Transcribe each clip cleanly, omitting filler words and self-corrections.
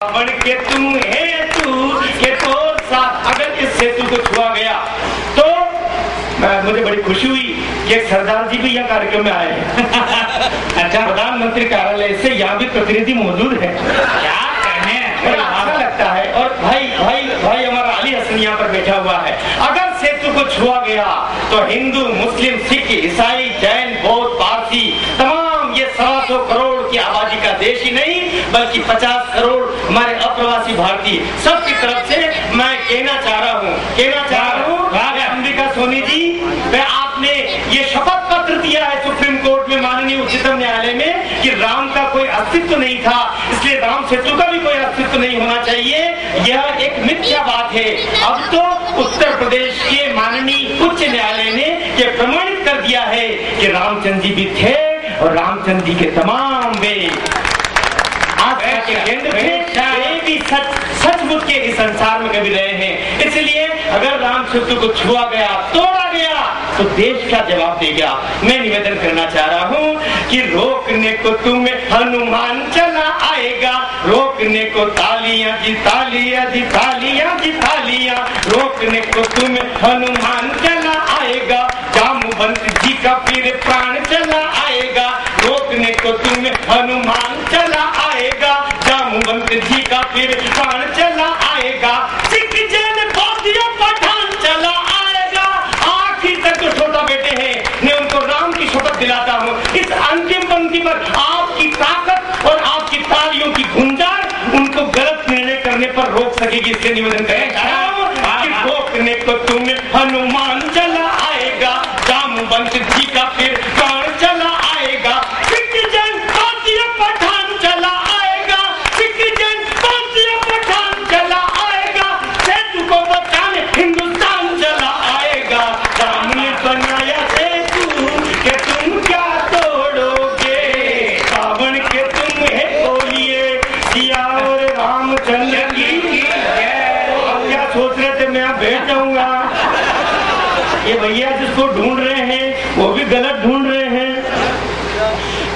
रावण के तुम हेतु के तो साथ अगर इस सेतु को छुआ गया तो मुझे बड़ी खुशी हुई कि सरदार जी भी यहाँ कार्यक्रम में आए हैं। अच्छा, प्रधानमंत्री कार्यालय से यहाँ भी प्रतिनिधि मौजूद है। क्या कहने, बड़ा अच्छा लगता है। और भाई भाई भाई हमारा अली हसन यहाँ पर बैठा हुआ है। अगर सेतु को छुआ गया तो हिंदू, मुस्लिम, सिख, ईसाई, जैन, बौद्ध, पारसी तमाम ये 125 करोड़ की आबादी का देश ही नहीं बल्कि 50 करोड़ हमारे अप्रवासी भारतीय सबकी तरफ से मैं कहना चाह रहा हूँ अंबिका सोनी जी, आपने ये शपथ पत्र दिया है सुप्रीम कोर्ट में, माननीय उच्चतम न्यायालय में कि राम का कोई अस्तित्व नहीं था, इसलिए राम सेतु का भी कोई अस्तित्व नहीं होना चाहिए। यह एक मिथ्या बात है। अब तो उत्तर प्रदेश के माननीय उच्च न्यायालय ने ये प्रमाणित कर दिया है कि रामचंद्र जी भी थे और रामचंद्र जी के तमाम वे सचमुच के इस संसार में कभी रहे हैं। इसलिए अगर राम सेतु को छुआ गया, तोड़ा गया तो देश क्या जवाब देगा। मैं निवेदन करना चाह रहा हूँ कि रोकने को तुम्हें हनुमान चला आएगा, रोकने को तालियां जी तालियां जी तालियां जी तालियां, रोकने को तुम्हें हनुमान चला आएगा, जामवंत जी का फिर प्राण चला आएगा, रोकने को तुम्हें हनुमान चला आएगा, जामवंत जी का फिर प्राण चला आएगा, सिख जैन बौद्ध पठान चला आएगा। आखिर तक जो छोटा बेटे हैं मैं उनको राम की शपथ दिलाता हूँ, इस अंतिम पंक्ति पर आपकी ताकत और आपकी तालियों की गुंजार उनको गलत निर्णय करने पर रोक सकेगी। इससे निवेदन करें रोकने को तुम्हें हनुमान चला आएगा, जामवंत जी का फिर प्राण चला आएगा, सिख जैन बौद्ध पठान चला आएगा, सिख जैन बौद्ध पठान चला आएगा, सेतु को बचाने हिंदुस्तान चला आएगा। राम ने बनाया सेतु कि तुम क्या तोड़ोगे, रावण के तुम है बोलिए सिया और रामचंद्र की। अब क्या सोच रहे थे मैं बैठ जाऊंगा? ये भैया जिसको ढूंढ रहे हैं वो भी गलत ढूंढ रहे हैं,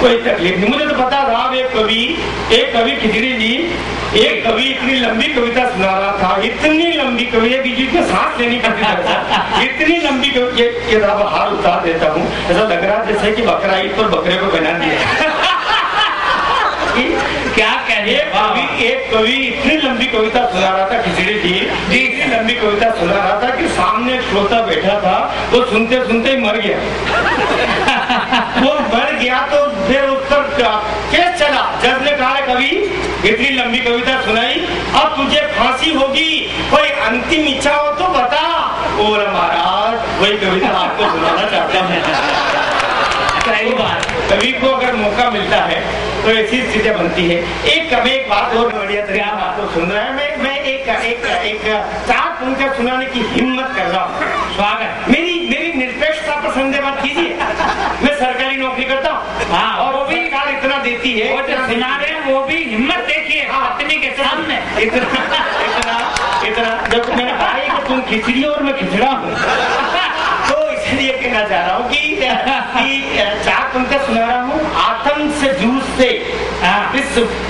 कोई तकलीफ नहीं। मुझे तो पता था एक कवि खिचड़ी जी, एक कवि इतनी लंबी कविता सुना रहा था, इतनी लंबी कविता बीच बीच में सांस लेनी पड़ती है, इतनी लंबी ये हार उतार देता हूँ, ऐसा लग रहा है जैसे कि बकरा ईद पर बकरे को बना दिया। क्या कहे, एक कवि इतनी लंबी कविता सुना रहा था खिचड़ी जी, इतनी लंबी कविता सुना रहा था कि सामने एक श्रोता बैठा था, वो सुनते सुनते ही मर गया। वो मर गया तो फिर उस पर केस चला। जज ने कहा कवि इतनी लंबी कविता सुनाई, अब तुझे फांसी होगी, कोई अंतिम इच्छा हो तो बता। बोला महाराज वही कविता आपको सुनाना चाहता हूँ। सही बात, कवि को अगर मौका मिलता है तो ऐसी स्थितियां बनती है। एक बात और बढ़िया तरीके आपको सुन रहा है, मैं एक 4 पंक्तियां सुनाने की हिम्मत कर रहा हूँ। स्वागत, मेरी निरपेक्षता पर संदेह मत कीजिए। मैं सरकारी नौकरी करता हूँ, हाँ, और वो भी सरकार इतना देती है, वो जो सुना रहे हैं वो भी हिम्मत देखिए अपने के सामने। इतना जब मैंने कहा कि तुम खिचड़ी और मैं खिचड़ा हूँ, तो इसलिए कहना चाह रहा हूँ कि 4 पंक्तियां सुना रहा हूँ। आतंक से जूझते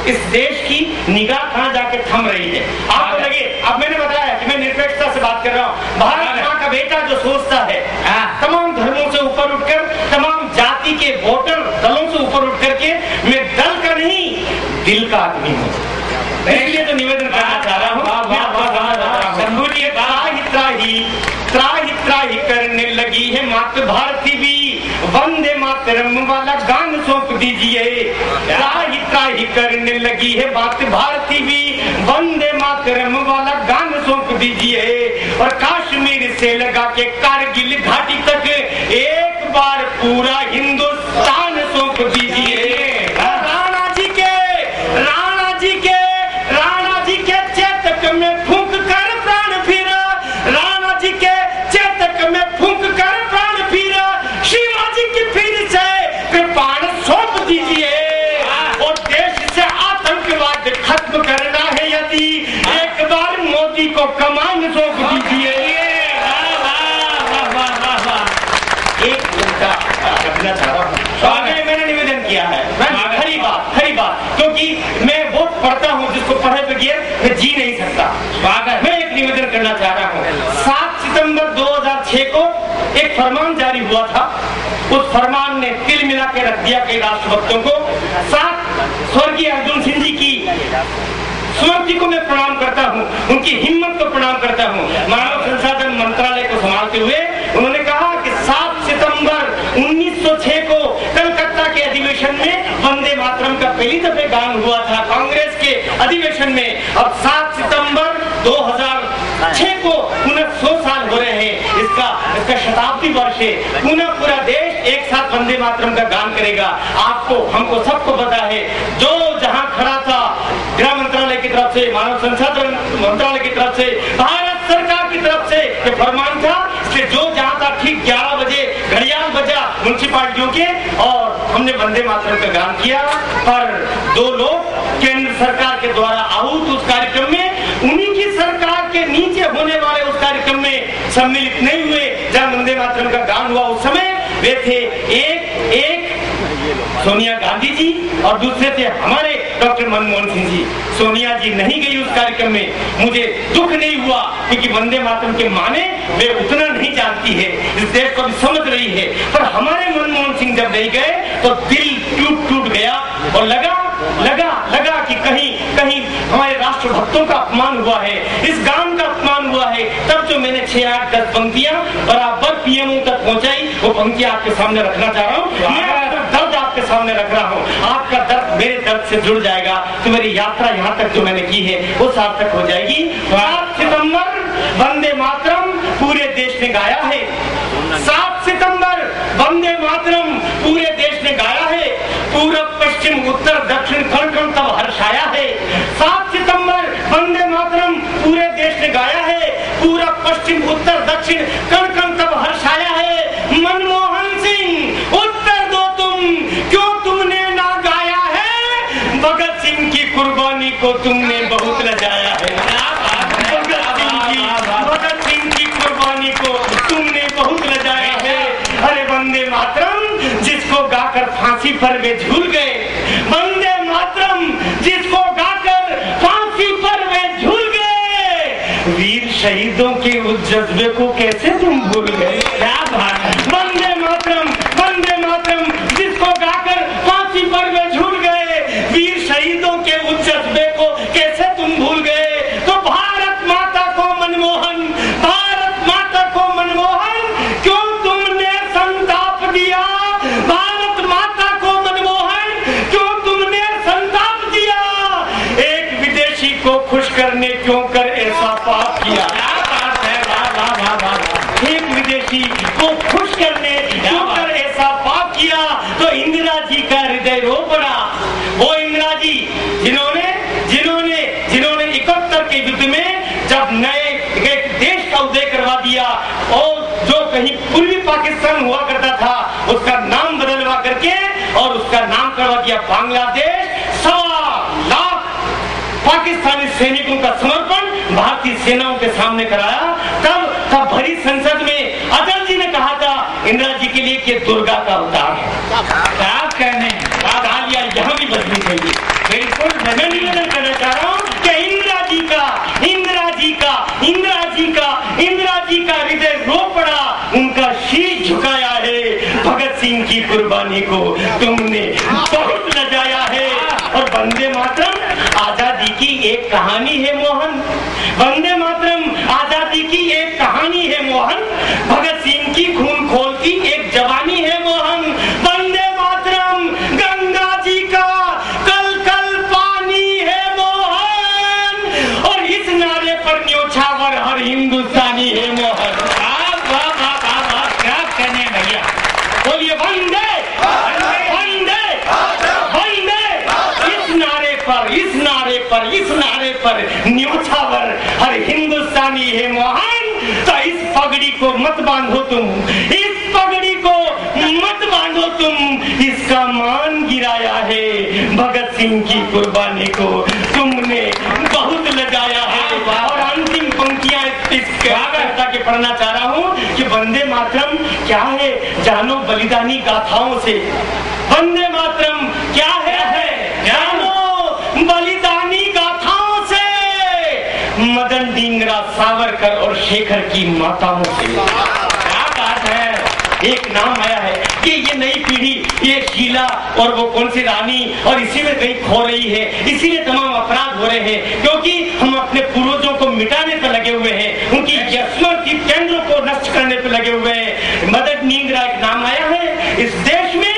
इस देश की निगाह कहाँ जाके थम रही है। आपको लगे, अब मैंने बताया कि मैं निरपेक्षता से बात कर रहा हूँ। भारत माँ का बेटा जो सोचता है तमाम धर्मों से ऊपर उठकर, तमाम जाति के वोटर दलों से ऊपर उठ करके मैं दल का नहीं दिल का आदमी हूँ, इसलिए तो निवेदन करना चाह रहा हूँ। त्राही करने लगी है मातृ भारती भी, वंदे मातरम वाला गान सौंप दीजिए। त्राही करने लगी है मातृ भारती भी, वंदे मातरम वाला गान सौंप दीजिए। और कश्मीर से लगा के कारगिल घाटी तक एक बार पूरा हिंदुस्तान सौंप दीजिए। राणा जी के चेतक में फूंक कर प्राण फिर, राणा जी के चेतक में फूंक कर प्राण फिर, शिवाजी की फिर से कृपाण सौंप दीजिए। और देश से आतंकवाद खत्म करना है यदि, एक बार मोदी को कमान सौंप दीजिए। एक घंटा रखना चाह रहा हूँ, मैंने निवेदन किया है, खरी बात, क्योंकि मैं वो पढ़ता हूँ इसको पढ़े बगैर मैं जी नहीं सकता। मैं एक निवेदन करना चाह रहा हूँ। 7 सितंबर 2006 को एक फरमान जारी हुआ था। उस फरमान ने तिल मिला के रख दिया कई राष्ट्रभक्तों को। साथ स्वर्गीय अर्जुन सिंह जी की स्मृति को मैं प्रणाम करता हूँ, उनकी हिम्मत को प्रणाम करता हूँ। मानव संसाधन मंत्रालय को संभालते हुए उन्होंने कहा कि 7 सितंबर 1906 को कलकत्ता के अधिवेशन में वंदे मातरम का पहली दफे गान हुआ था कांग्रेस के अधिवेशन में। अब 7 सितंबर 2006 को पुनः 100 साल हो रहे हैं, इसका शताब्दी वर्ष है। पुनः पूरा देश एक साथ वंदे मातरम का गान करेगा। आपको, हमको सबको पता है, जो जहां खड़ा था गृह मंत्रालय की तरफ से, मानव संसाधन मंत्रालय की तरफ से, भारत सरकार की तरफ से ये फरमान था, इसलिए जो जहां था ठीक 11 बजे घड़ियाल बजा म्युनिसिपालिटियों के और हमने वंदे मातरम का गान किया। पर 2 लोग केंद्र सरकार के द्वारा आहूत उस कार्यक्रम में, उन्हीं की सरकार के नीचे होने वाले उस कार्यक्रम में सम्मिलित नहीं हुए जहां वंदे मातरम का गान हुआ। उस समय वे थे एक सोनिया गांधी जी और दूसरे थे हमारे डॉक्टर मनमोहन सिंह जी। सोनिया जी नहीं गई उस कार्यक्रम में, मुझे दुख नहीं हुआ क्योंकि वंदे मातरम के माने वे उतना नहीं जानती है, इस देश को भी समझ रही है। पर हमारे मनमोहन सिंह जब नहीं गए तो दिल टूट गया और लगा कि कहीं हमारे राष्ट्रभक्तों का अपमान हुआ है, इस गान का अपमान हुआ है। तब जो मैंने 6, 8, 10 पंक्तियां बराबर पीएमओ तक पहुंचाई, वो पंक्तियां आपके सामने रखना चाह रहा हूँ। दर्द आपके सामने रख रहा हूँ, आपका दर्द मेरे दर्द से जुड़ जाएगा, तो मेरी यात्रा यहाँ तक जो मैंने की है वो सार्थक हो जाएगी। 7 सितंबर वंदे मातरम पूरे देश ने गाया है। 7 सितंबर वंदे मातरम पूरे देश ने गाया है। पूरब पश्चिम उत्तर दक्षिण कण-कण तब हर्षाया है। 7 सितंबर वंदे मातरम पूरे देश ने गाया है। पूरब पश्चिम उत्तर दक्षिण कण-कण तब हर्षाया है। मनमोहन सिंह उत्तर दो तुम, क्यों तुमने ना गाया है? भगत सिंह की कुर्बानी को तुमने बहुत लजाया है। भगत सिंह की कुर्बानी को तुमने बहुत लजाया है। अरे वंदे मातरम जिसको गाकर फांसी पर वे झूल गए, वंदे मातरम जिसको गाकर फांसी पर वे झूल गए, वीर शहीदों के उस जज्बे को कैसे तुम भूल गए? क्या बात! वंदे मातरम जिसको गाकर फांसी पर वे झूल गए, वीर शहीदों के उस जज्बे को कैसे तुम भूल गए? तो भारत माता को मनमोहन, भारत माता को मनमोहन, क्यों तुमने संताप दिया? भारत माता को मनमोहन, क्यों तुमने संताप दिया? एक विदेशी को खुश करने क्यों कर ऐसा पाप किया? एक विदेशी को खुश करने क्यों कर ऐसा पाप किया? तो इंदिरा जी का हृदय रो पड़ा। वो इंदिरा जी जिन्होंने 71 के युद्ध में जब नए देश का उदय करवा दिया और जो कहीं पूर्वी पाकिस्तान हुआ करता था उसका नाम बदलवा करके और उसका नाम करवा दिया बांग्लादेश। 1.25 लाख पाकिस्तानी सैनिकों का समर्पण भारतीय सेनाओं के सामने कराया। तब भरी संसद में अटल जी ने कहा था इंदिरा जी के लिए कि दुर्गा का अवतार है। क्या कहने तालियां यहाँ भी बजनी चाहिए। बिल्कुल मैं निवेदन करना चाह रहा हूँ कि इंदिरा जी का हृदय रो पड़ा, उनका शीश झुकाया है। भगत सिंह की कुर्बानी को तुमने बहुत लजाया है। और वंदे मातरम आजादी की एक कहानी है मोहन, वंदे मातरम आजादी की एक कहानी है मोहन, भगत सिंह की खून खोलती एक जवानी है मोहन। वंदे मातरम गंगा जी का कल कल पानी है मोहन, और इस नारे पर न्योछावर हर हिंदुस्तानी है मोहन। क्या कहने भैया, बोलिए वंदे इस नारे पर न्योछावर हर हिंदुस्तानी है मोहन। तो इस पगड़ी को मत बांधो तुम, इस पगड़ी को मत बांधो तुम, इसका मान गिराया है। भगत सिंह की कुर्बानी को तुमने बहुत लगाया है। और अंतिम पंक्तियां इस कार्यकर्ता के पढ़ना चाह रहा हूँ कि वंदे मातरम क्या है, जानो बलिदानी गाथाओं से। वंदे मातरम क्या है, जानो बलिदानी गाथाओं मदन डींगरा, सावरकर और शेखर की माताओं से। क्या बात है, एक नाम आया है कि ये नई पीढ़ी, ये शीला और वो कौन सी रानी और इसी में कहीं खो रही है, इसीलिए तमाम अपराध हो रहे हैं, क्योंकि हम अपने पूर्वजों को मिटाने पर लगे हुए हैं, उनकी स्मृति केंद्रों को नष्ट करने पर लगे हुए हैं। मदन डींगरा एक नाम आया है। इस देश में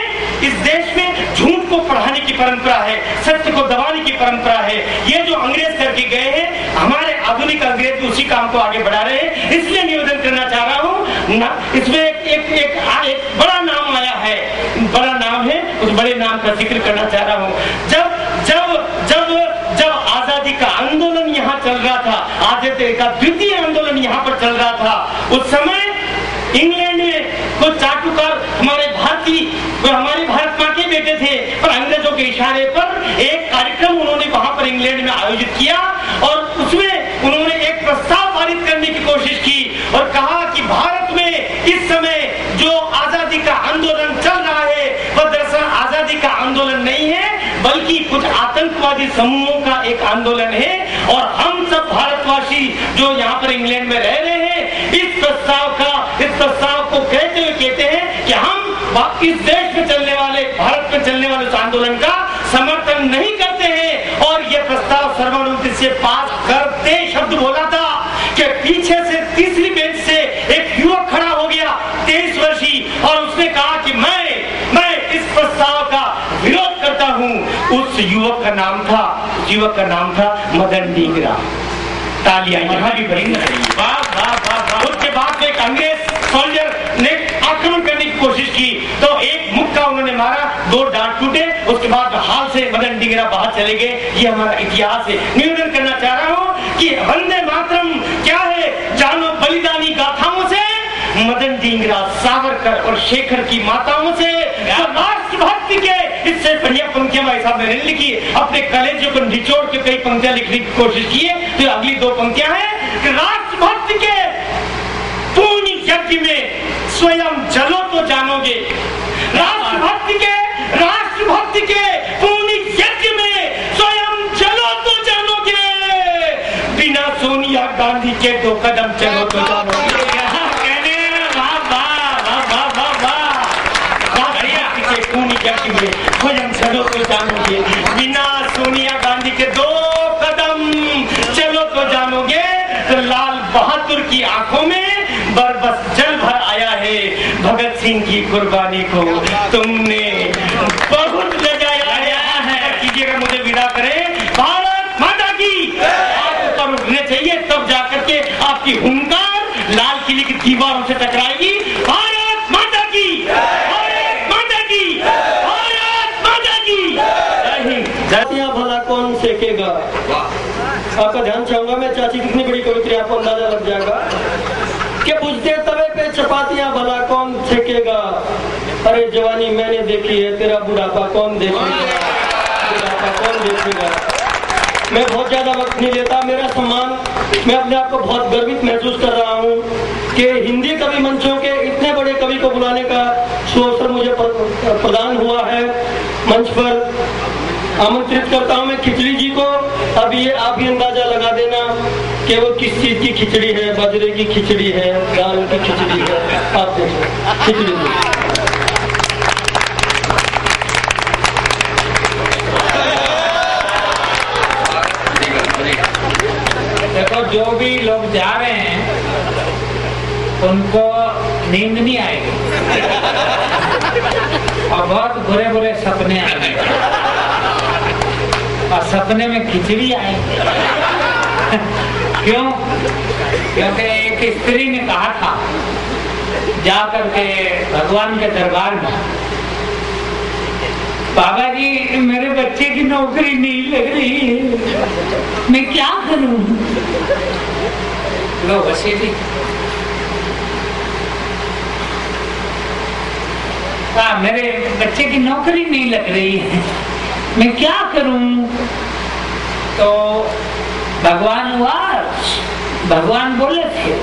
झूठ को पढ़ाने की परंपरा है, सत्य को दबाने की परंपरा है। ये जो अंग्रेज करके गए हैं, हमारे आधुनिक अंग्रेज भी उसी काम को आगे बढ़ा रहे हैं। इसलिए निवेदन करना चाह रहा हूँ ना, इसमें एक बड़ा नाम आया है, बड़ा नाम है, उस बड़े नाम का जिक्र करना चाह रहा हूँ। जब आजादी का आंदोलन यहाँ चल रहा था, आजादी का द्वितीय आंदोलन यहाँ पर चल रहा था, उस समय इंग्लैंड में कुछ चाटुकार हमारे भारत माँ के बेटे थे, पर अंग्रेजों के इशारे पर एक कार्यक्रम उन्होंने वहां पर इंग्लैंड में आयोजित किया और उसमें उन्होंने एक प्रस्ताव पारित करने की कोशिश की और कहा कि भारत में इस समय जो आजादी का आंदोलन चल रहा है वह दरअसल आजादी का आंदोलन नहीं है, बल्कि कुछ आतंकवादी समूहों का एक आंदोलन है और हम सब भारतवासी जो यहाँ पर इंग्लैंड में रह रहे हैं, इस प्रस्ताव को कहते हैं कि हम इस देश में चलने वाले, भारत में चलने वाले उस आंदोलन का समर्थन नहीं करते हैं। और यह प्रस्ताव सर्वानुमति से पास करते शब्द बोला था कि पीछे से तीसरी बेंच से एक युवक खड़ा हो गया, 23 वर्षीय, और उसने कहा कि मैं इस प्रस्ताव का विरोध करता हूं। उस युवक का नाम था मदन डींगरा। तालियां यहाँ भी बड़ी चाहिए। वाह वाह वाह। उसके बाद एक अंग्रेज सोल्जर ने आक्रमण करने की कोशिश की तो एक मुक्का उन्होंने मारा, 2 दांत टूटे, उसके बाद हाल से मदन डींगरा बाहर चले गए। ये हमारा इतिहास है। निवेदन करना चाह रहा हूँ कि वंदे मातरम क्या है, जानो बलिदानी गाथाओं से, मदन डींगरा, सावरकर और शेखर की माताओं से, तो राष्ट्रभक्ति के इससे बढ़िया पंक्तियां भाई साहब ने लिखी, अपने कलेजे को निचोड़ के कई पंक्तियां लिखने की कोशिश की है। तो अगली 2 पंक्तियां हैं कि राष्ट्रभक्ति के पूर्ण यज्ञ में स्वयं जलो तो जानोगे, राष्ट्रभक्ति के पूर्ण यज्ञ में स्वयं जलो तो जानोगे, बिना सोनिया गांधी के 2 कदम चलो तो जानोगे। स्वयं चलो तो जानोगे, बिना सोनिया गांधी के 2 कदम चलो तो जानोगे। तो लाल बहादुर की आंखों में बरबस जल भर आया है, भगत सिंह की कुर्बानी को तुमने बहुत लगाया है। कीजिएगा मुझे विदा करें। भारत माता की आप ऊपर उठने चाहिए, तब जाकर के आपकी हुंकार लाल किले की दीवारों से टकराएगी। भारत माता की, भारत माता की, भारत माता की। जातियां भला कौन सेकेगा। आपका ध्यान चाहूंगा मैं, चाची कितनी बड़ी कवित्री, आपको अंदाजा लग जाएगा कि बुझते तवे पे चपातियां भला कौन सेकेगा। अरे जवानी मैंने देखी है, तेरा बुढ़ापा कौन देखेगा, बुढ़ापा कौन देखेगा। मैं बहुत ज्यादा वक्त नहीं लेता, मेरा सम्मान, मैं अपने आप को बहुत गर्वित महसूस कर रहा हूँ कि हिंदी कवि मंचों के इतने बड़े कवि को बुलाने का सुअवसर मुझे प्रदान हुआ है। मंच पर आमंत्रित करता हूँ मैं खिचड़ी जी को। अब ये आप ही अंदाजा लगा देना कि वो किस चीज की खिचड़ी है, बाजरे की खिचड़ी है, दाल की खिचड़ी है। आप देखो खिचड़ी जी। देखो जो भी लोग जा रहे हैं उनको नींद नहीं आएगी और बहुत बुरे बुरे सपने आएंगे और सपने में खिचड़ी आएगी। क्यों? क्योंकि एक स्त्री ने कहा था जाकर के भगवान के दरबार में, बाबा जी मेरे बच्चे की नौकरी नहीं लग रही है, मैं क्या करूं। लो बसेरी मेरे बच्चे की नौकरी नहीं लग रही है, मैं क्या करूं। तो भगवान बोले थे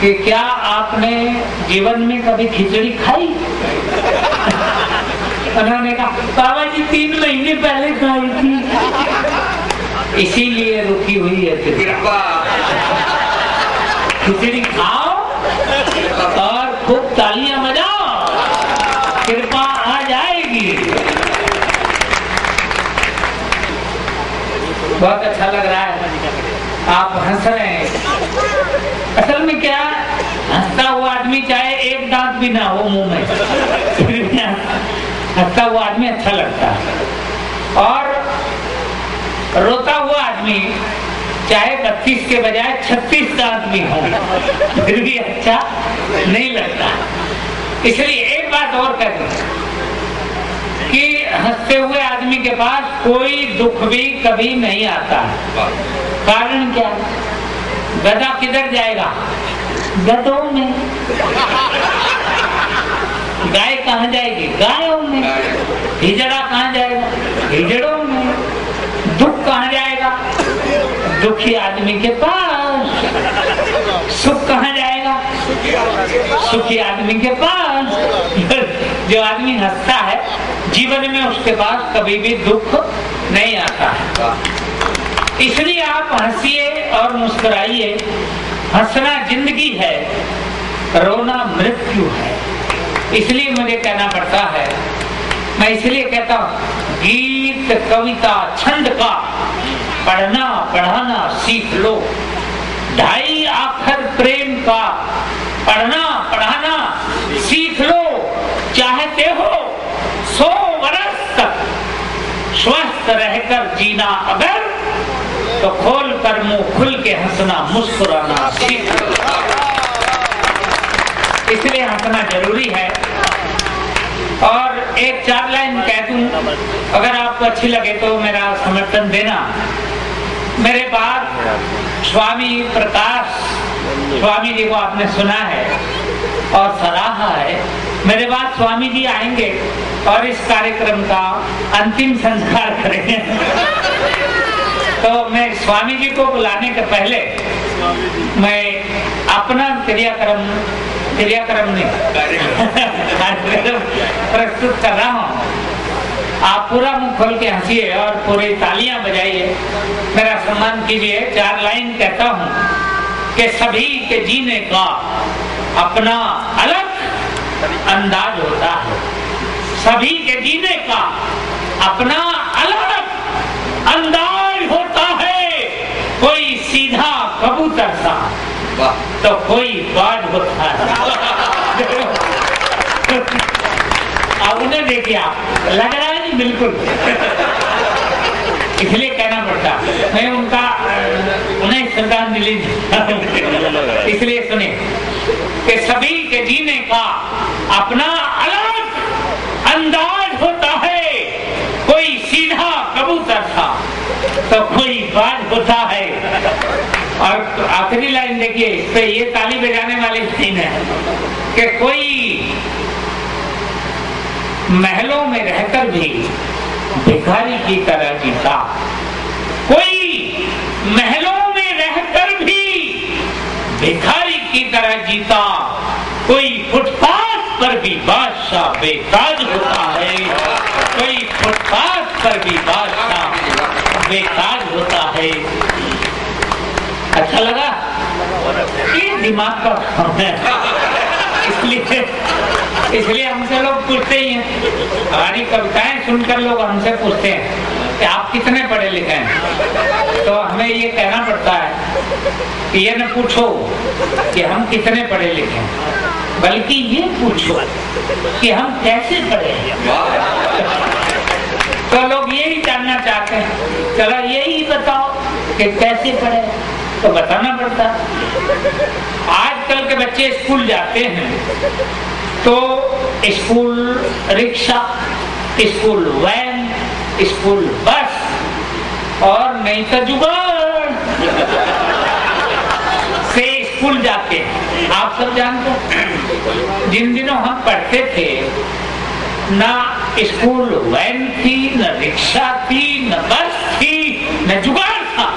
कि क्या आपने जीवन में कभी खिचड़ी खाई। उन्होंने कहा बाबा जी 3 महीने पहले खाई थी। इसीलिए रुकी हुई है कृपा। खिचड़ी खाओ और खूब तालियां बजाओ, कृपा आ जाएगी। बहुत अच्छा लग रहा है, आप हंस रहे हैं। असल में क्या, हंसता हुआ आदमी चाहे एक दांत भी ना हो मुंह में, फिर भी हंसता हुआ आदमी अच्छा लगता है। और रोता हुआ आदमी चाहे 32 के बजाय 36 दांत भी हो, फिर भी अच्छा नहीं लगता। इसलिए एक बात और कहते हैं कि हंसते हुए आदमी के पास कोई दुख भी कभी नहीं आता। कारण क्या? गधा किधर जाएगा? गधों में। गाय कहाँ जाएगी? गायों में। हिजड़ा कहाँ जाएगा? हिजड़ों में। दुख कहाँ जाएगा? दुखी आदमी के पास। सुख कहाँ जाएगा? सुखी आदमी के पास। जो आदमी हंसता है जीवन में उसके पास कभी भी दुख नहीं आता है। इसलिए आप हंसिए और मुस्कुराइए। हंसना जिंदगी है, रोना मृत्यु है। इसलिए मुझे कहना पड़ता है, मैं इसलिए कहता हूँ, गीत कविता छंद का पढ़ना पढ़ाना सीख लो। 2.5 अक्षर प्रेम का पढ़ना पढ़ाना सीख लो। चाहते हो 100 वर्ष तक स्वस्थ रहकर जीना अगर, तो खोल कर मुंह खुल के हंसना मुस्कुराना सीख लो। इसलिए हंसना जरूरी है। और एक 4 लाइन कह दूं, अगर आपको अच्छी लगे तो मेरा समर्थन देना। मेरे बाद स्वामी प्रकाश स्वामी जी को आपने सुना है और सराहा है। मेरे बाद स्वामी जी आएंगे और इस कार्यक्रम का अंतिम संस्कार करेंगे। तो मैं स्वामी जी को बुलाने के पहले मैं अपना क्रियाक्रम नहीं प्रस्तुत कर रहा हूँ। आप पूरा मुंह खोल के हंसिए और पूरी तालियां बजाइए, मेरा सम्मान कीजिए। 4 लाइन कहता हूँ कि सभी के जीने का अपना अलग अंदाज होता है। सभी के जीने का अपना अलग अंदाज होता है। कोई सीधा कबूतर सा तो कोई बाज होता है। अब उन्हें देखिए, आप लग रहा है जी बिल्कुल। इसलिए कहना पड़ता, मैं उन्हें श्रद्धांजलि इसलिए सुने कि सभी के जीने का अपना अलग अंदाज होता है। कोई सीधा कबूतर था तो कोई बाज होता है। और आखिरी लाइन देखिए, इस पे ये ताली बजाने वाली सीन है कि कोई महलों में रहकर भी भिखारी की तरह जीता। कोई महलों में रहकर भी भिखारी की तरह जीता। कोई फुटपाथ पर भी बादशाह बेताज होता है। कोई फुटपाथ पर भी बादशाह बेताज होता है। अच्छा लगा? ये दिमाग का काम है। इसलिए हमसे लोग पूछते ही हैं, हमारी कविताएं सुनकर लोग हमसे पूछते हैं कि आप कितने पढ़े लिखे हैं। तो हमें ये कहना पड़ता है कि ये न पूछो कि हम कितने पढ़े लिखे हैं, बल्कि ये पूछो कि हम कैसे पढ़े हैं। तो लोग यही जानना चाहते हैं, चलो यही बताओ कि कैसे पढ़े, तो बताना पड़ता। आजकल के बच्चे स्कूल जाते हैं तो school rickshaw, school van, school bus और नहीं तो जुगाड़ से स्कूल जाते हैं। आप सब जानते हैं, जिन दिनों हम पढ़ते थे ना स्कूल वैन थी, न रिक्शा थी, न बस थी, न जुगाड़ था।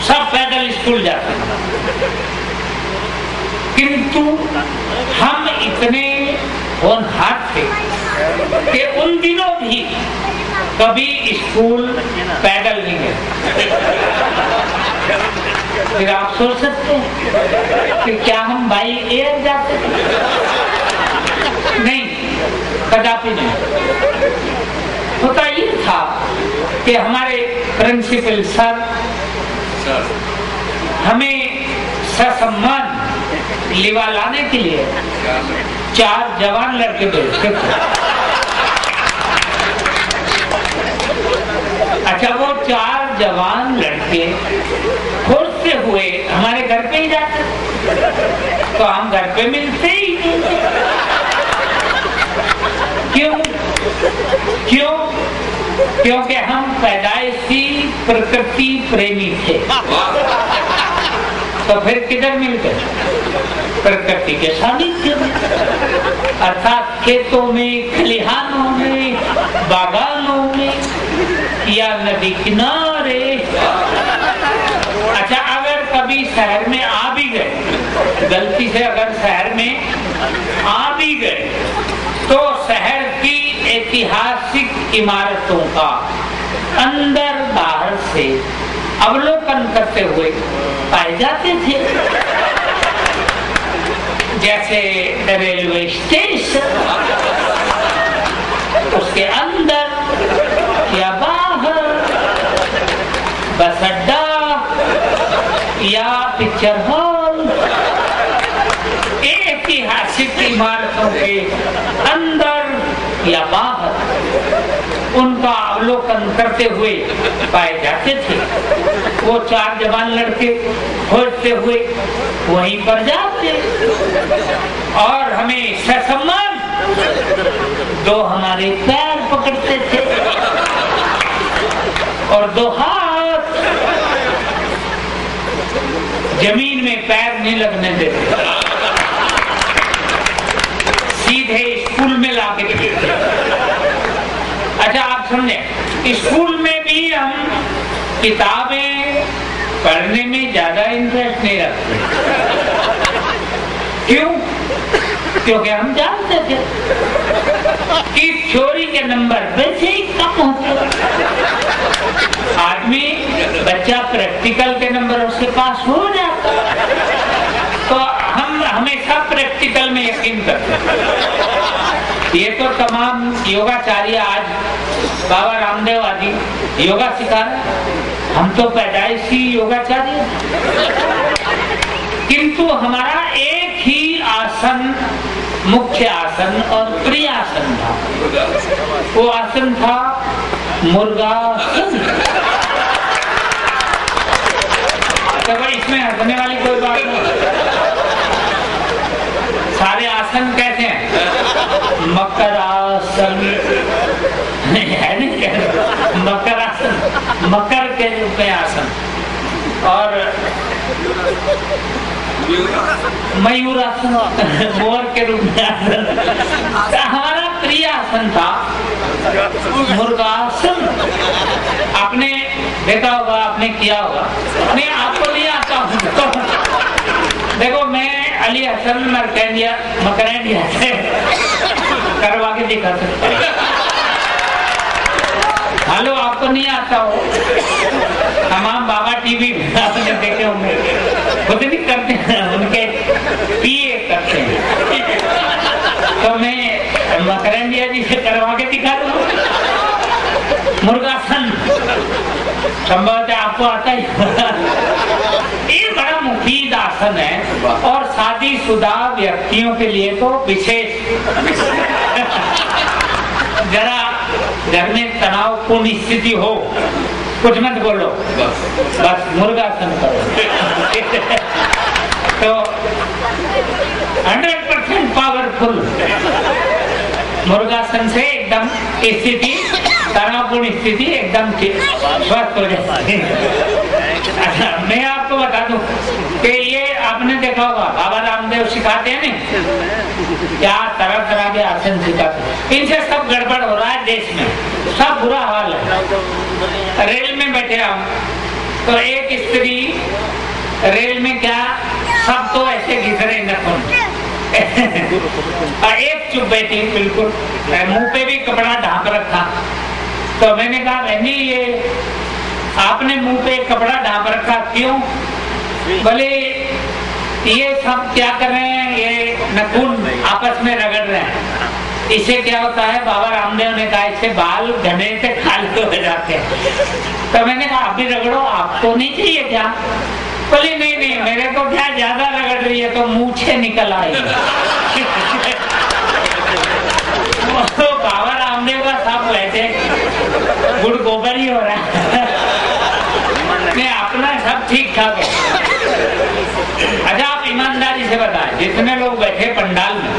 सब पैदल स्कूल जाते। किंतु हम इतने होनहार थे कि उन दिनों भी कभी स्कूल पैदल नहीं गए। फिर आप सोच सकते हैं कि क्या हम बाई एयर जाते थे? नहीं, कदापि नहीं। होता ये था कि हमारे प्रिंसिपल सर हमें ससम्मान लिवा लाने के लिए 4 जवान लड़के भेजते थे। अच्छा, वो 4 जवान लड़के खोजते हुए हमारे घर पे ही जाते, तो हम घर पे मिलते ही नहीं। क्यों? क्योंकि हम पैदाइशी प्रकृति प्रेमी थे। तो फिर किधर मिल गए? प्रकृति के सानिध्य में, अर्थात खेतों में, खलिहानों में, बागानों में या नदी किनारे। अच्छा, अगर कभी शहर में आ भी गए, गलती से अगर शहर में आ भी गए, तो शहर की ऐतिहासिक इमारतों का अंदर बाहर से अवलोकन करते हुए पाए जाते थे। जैसे रेलवे स्टेशन, उसके अंदर या बाहर, बस अड्डा या पिक्चर हॉल, ऐतिहासिक इमारतों के अंदर या बाहर उनका अवलोकन करते हुए पाए जाते थे। वो 4 जवान लड़के खोजते हुए वहीं पर जाते और हमें ससम्मान 2 हमारे पैर पकड़ते थे और 2 हाथ जमीन में पैर नहीं लगने देते, सीधे स्कूल में लाके देते। अच्छा, आप समझे, स्कूल में भी हम किताबें पढ़ने में ज्यादा इंटरेस्ट नहीं रखते। क्यों? क्योंकि हम जानते थे कि थ्योरी के नंबर वैसे ही कम होते। आदमी, बच्चा प्रैक्टिकल के नंबरों से पास हो जाता, तो हम हमेशा प्रैक्टिकल में यकीन करते। ये तो तमाम योगाचार्य आज बाबा रामदेव आदि योगा सिखा रहे, हम तो पैदाइशी योगाचार्य, किंतु हमारा एक ही आसन, मुख्य आसन और प्रिय आसन था। वो आसन था मुर्गासन। तो भाई इसमें हंसने वाली कोई बात नहीं। सारे आसन कैसे हैं? मकरासन है नहीं, मकरासन, मकर के रूप में आसन, और मयूरासन, मोर के रूप में आसन। हमारा प्रिय आसन था मुर्गासन। आपने देखा होगा, आपने किया होगा, नहीं आपको नहीं आता हूँ। देखो, मैं अली हसन मकरैंडिया से करवा के दिखा सकता हूँ। हेलो, आपको नहीं आता हो? तमाम बाबा टीवी आपने देखे होंगे, खुद नहीं करते हैं, उनके पीए करते हैं। तो मैं मकरैंडिया जी से करवा के दिखा दूँ। मुर्गासन संभवतः आपको आता ही। ये बड़ा मुफीद आसन है और शादीशुदा व्यक्तियों के लिए तो विशेष। जरा घर में तनावपूर्ण स्थिति हो, कुछ मत बोलो, बस मुर्गासन करो। तो 100% पावरफुल मुर्गासन से एकदम स्थिति, तनावपूर्ण स्थिति एकदम स्वस्थ हो जाती है। अच्छा, मैं आपको बता दूं कि ये आपने देखा होगा, बाबा रामदेव सिखाते हैं ना, क्या तरह तरह के आसन सिखाते। इनसे सब गड़बड़ हो रहा है देश में, सब बुरा हाल है। रेल में बैठे हम, तो एक स्त्री रेल में क्या सब तो ऐसे घिस रहे नखून। एक चुप बैठी बिल्कुल, मुंह पे भी कपड़ा ढांप रखा। तो मैंने कहा बहनी ये आपने मुंह पे कपड़ा ढांप रखा क्यों? बोले ये सब क्या कर रहे हैं, ये नखून आपस में रगड़ रहे हैं, इससे क्या होता है? बाबा रामदेव ने कहा इससे बाल घने से खाली हो जाते हैं। तो मैंने कहा आप भी रगड़ो, आपको नहीं चाहिए क्या? बोले नहीं नहीं मेरे को क्या ज्यादा रगड़ रही है तो मूछे निकल आई। तो बाबा रामदेव का सब वैसे गुड़ गोबर ही हो रहा है। नहीं अपना सब ठीक ठाक है। अच्छा आप ईमानदारी से बताएं, जितने लोग बैठे पंडाल में,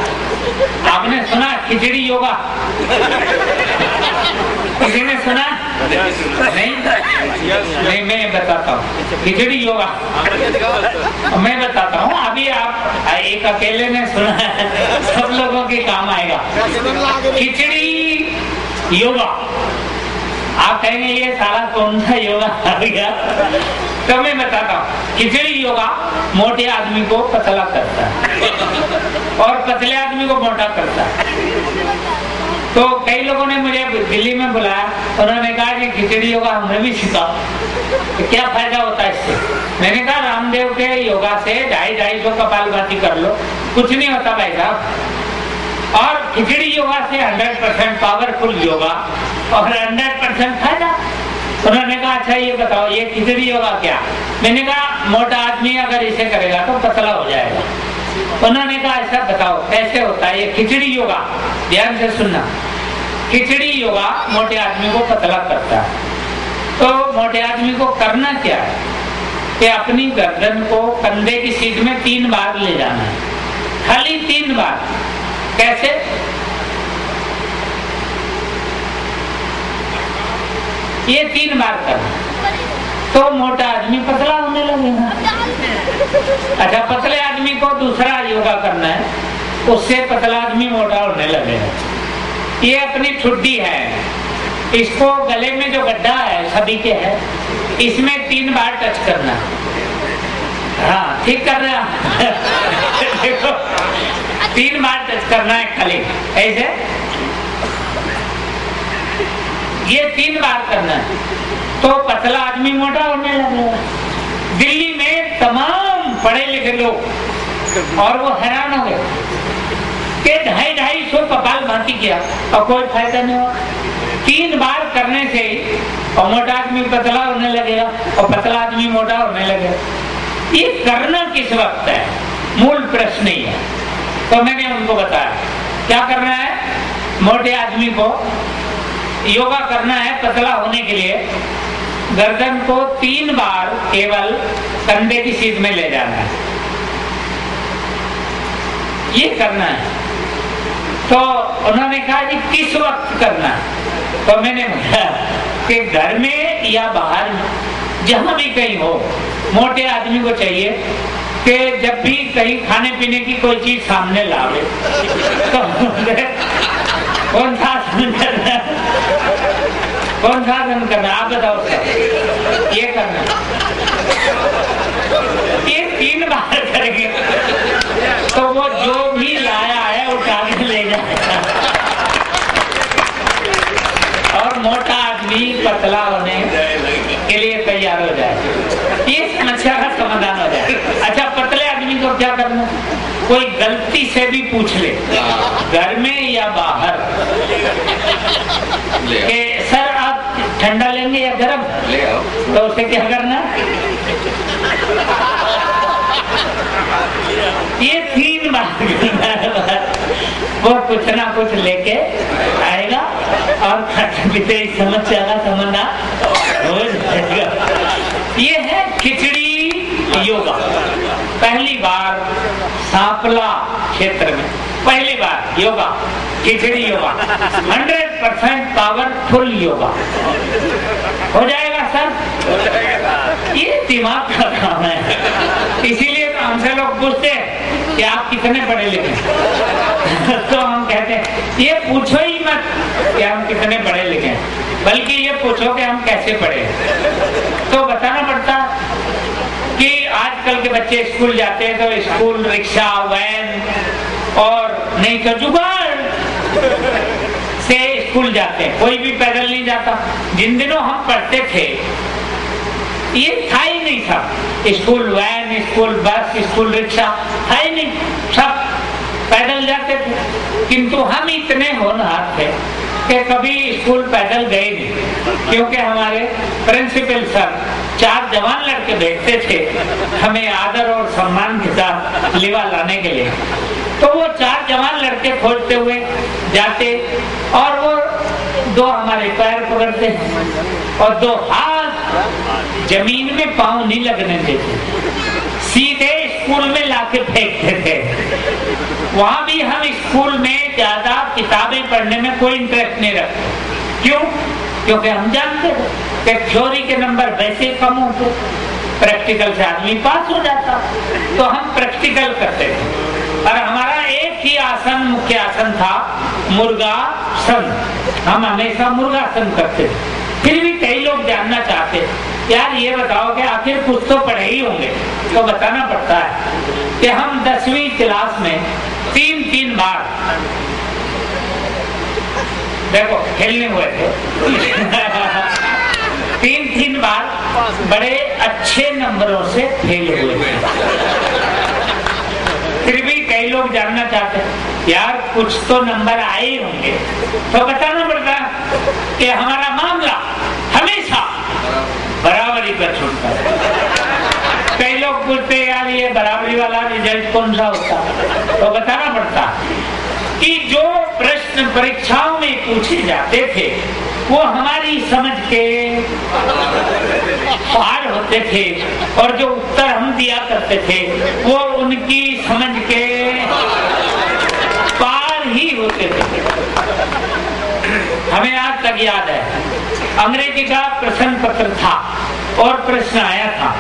आपने सुना खिचड़ी योगा? किसी ने सुना? नहीं मैं बताता हूँ खिचड़ी योगा। मैं बताता हूँ, अभी आप एक अकेले ने सुना है, सब लोगों के काम आएगा। खिचड़ी योगा। आप कहेंगे ये साला कौन सा योगा आ गया? तो मैं बताता हूँ, खिचड़ी योगा मोटे आदमी को पतला करता है और पतले आदमी को मोटा करता है। तो कई लोगों ने मुझे दिल्ली में बुलाया, उन्होंने कहा कि खिचड़ी योगा हमें भी सिखाओ, तो क्या फायदा होता है इससे? मैंने कहा रामदेव के योगा से 250-250 कपालभाति कर लो, कुछ नहीं होता भाई साहब। और खिचड़ी योगा से 100% पावरफुल योगा और 100% फायदा। उन्होंने कहा अच्छा ये बताओ ये खिचड़ी योगा क्या? मैंने कहा मोटा आदमी अगर इसे करेगा तो पतला हो जाएगा। उन्होंने कहा ऐसा बताओ कैसे होता है ये खिचड़ी योगा? ध्यान से सुनना, खिचड़ी योगा मोटे आदमी को पतला करता है। तो मोटे आदमी को करना क्या है कि अपनी गर्दन को कंधे की सीध में 3 बार ले जाना है, खाली 3 बार। कैसे? ये 3 बार करना तो मोटा आदमी पतला होने लगेगा। अच्छा पतले आदमी को दूसरा योगा करना है, उससे पतला आदमी मोटा होने लगेगा। ये अपनी ठुड्डी है, इसको गले में जो गड्ढा है सभी के है, इसमें 3 बार टच करना। हाँ ठीक कर रहे हैं। देखो 3 बार टच करना है खाली ऐसे, ये 3 बार करना है तो पतला आदमी मोटा होने लगेगा। दिल्ली में तमाम पढ़े लिखे लोग और वो हैरान हो गए कि 250-250 कपालभाति किया और कोई फायदा नहीं हुआ। 3 बार करने से ही और मोटा आदमी पतला होने लगेगा और पतला आदमी मोटा होने लगेगा। ये करना किस वक्त है, मूल प्रश्न ही है। तो मैंने उनको बताया क्या करना है, मोटे आदमी को योगा करना है पतला होने के लिए, गर्दन को 3 बार केवल कंधे की सीध में ले जाना है, ये करना है। तो उन्होंने कहा कि किस वक्त करना है? तो मैंने बताया कि घर में या बाहर जहां भी कहीं हो, मोटे आदमी को चाहिए कि जब भी कहीं खाने पीने की कोई चीज सामने लावे तो कौन सा आसन करना है, कौन सा आसन करना है? आप बताओ सर। ये करना, ये 3 बार करेंगे तो वो जो भी लाया है उठा के ले जाएगा और मोटा आदमी पतला होने के लिए तैयार हो जाए, ये समस्या का समाधान हो जाए। अच्छा पतले आदमी को क्या करना? कोई गलती से भी पूछ ले घर में या बाहर कि सर आप ठंडा लेंगे या गर्म, तो उसे क्या करना? ये 3 बार वो कुछ ना कुछ लेके आएगा और खाते पीते इस समस्या का समाधान हो जाएगा। ये है खिचड़ी योगा। पहली बार सांपला क्षेत्र में पहली बार योगा, खिचड़ी योगा, 100% पावरफुल योगा हो जाएगा सर। ये दिमाग का काम है, इसीलिए तो हमसे लोग पूछते हैं कि आप कितने पढ़े लिखे तो हम कहते हैं ये पूछो ही मत कि हम कितने पढ़े लिखे हैं, बल्कि ये पूछो कि हम कैसे पढ़े। तो बताना पड़ता कि आजकल बच्चे स्कूल जाते हैं तो स्कूल रिक्शा, वैन और नहीं तो जुगाड़ से स्कूल जाते हैं, कोई भी पैदल नहीं जाता। जिन दिनों हम पढ़ते थे ये था ही नहीं, सब school van, school bus, school rickshaw था ही नहीं, सब पैदल जाते थे। किंतु हम इतने होनहार थे कि कभी स्कूल पैदल गए नहीं, क्योंकि हमारे प्रिंसिपल सर 4 जवान लड़के भेजते थे हमें आदर और सम्मान के साथ लिवा लाने के लिए। तो वो 4 जवान लड़के खोजते हुए जाते और वो 2 हमारे पैर पकड़ते और 2 हाथ जमीन में पांव नहीं लगने देते, सीधे स्कूल में लाके फेंकते थे। वहां भी हम स्कूल में ज्यादा किताबें पढ़ने में कोई इंटरेस्ट नहीं रखते। क्यों? क्योंकि हम जानते थे कि थ्योरी के नंबर वैसे कम होते, प्रैक्टिकल से आदमी पास हो जाता, तो हम प्रैक्टिकल करते थे। और हमारा एक ही आसन, मुख्य आसन था मुर्गासन। हम हमेशा मुर्गासन करते थे। फिर भी कई लोग जानना चाहते, यार ये बताओ कि आखिर कुछ तो पढ़े ही होंगे, तो बताना पड़ता है कि हम 10वीं क्लास में 3 बार, देखो खेलने हुए थे 3 बार बड़े अच्छे नंबरों से फेल हुए थे। फिर भी कई लोग जानना चाहते हैं, यार कुछ तो नंबर आए ही होंगे, तो बताना पड़ता है कि हमारा मामला हमेशा बराबरी पर छूटता है। कई लोग पूछते हैं, यार ये बराबरी वाला रिजल्ट कौन सा होता है, तो बताना पड़ता कि जो प्रश्न परीक्षाओं में पूछे जाते थे वो हमारी समझ के पार होते थे, और जो उत्तर हम दिया करते थे वो उनकी समझ के पार ही होते थे। हमें आज तक याद है, अंग्रेजी का प्रश्न पत्र था और प्रश्न आया था